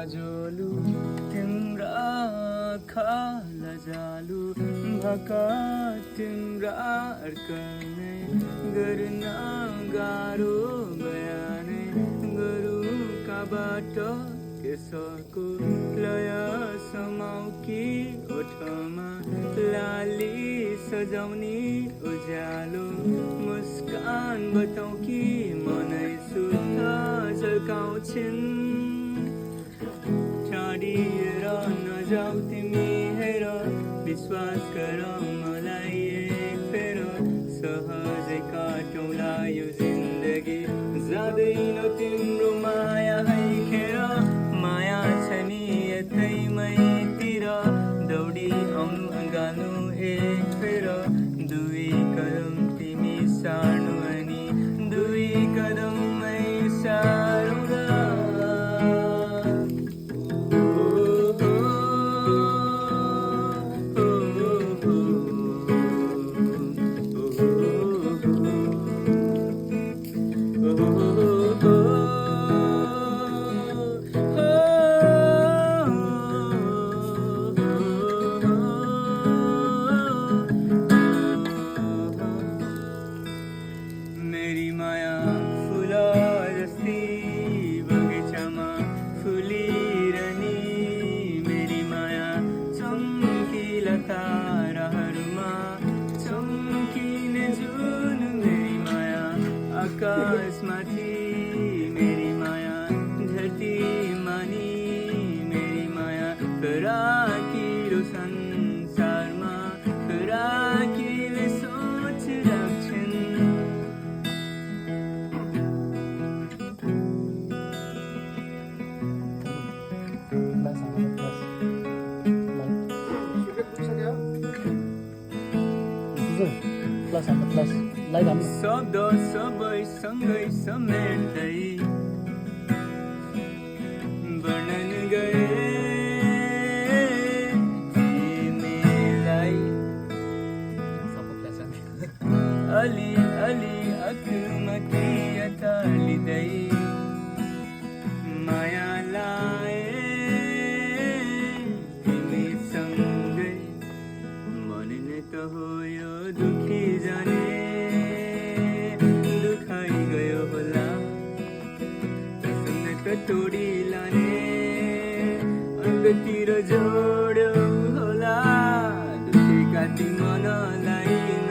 काजोलु तिम्रा खाला जालु भका तिम्रा अर्कने गर्न गाह्रो बयानै गरु काबाट केसको लय समाउ कि ओठमा लाली सजाउने उज्यालो मुस्कान बताउ कि मनै सुत्थ झल्काउँछिन् टाढिएर नजाऊ तिमी हेर विश्वास गर मलाई एक फेर सहजै काटौँला यो जिन्दगी जाँदैन तिम्रो माया है खेर माया छ नि यतैमैतिर दौडी आउनु गानु एक फेर दुई कदम तिमी सार्नु अनि दुई कदममै सारौँला मेरी माया फुल जस्ती बगैँचामा फुलिरहने मेरी माया चम्किला ताराहरूमा चम्किने जुन मेरी माया आकाशमाथि मेरी माया धरतीमा नि मेरी माया फराकिलो संसारमा फराकिले सोच राख्छन् शब्द सबै सँगै समेट्दै वर्णन गरे तिमीलाई अलि अलि आँखमा कि लिँदै माया लाए तिमीसँगै मन नै त हो यो दुखी जाने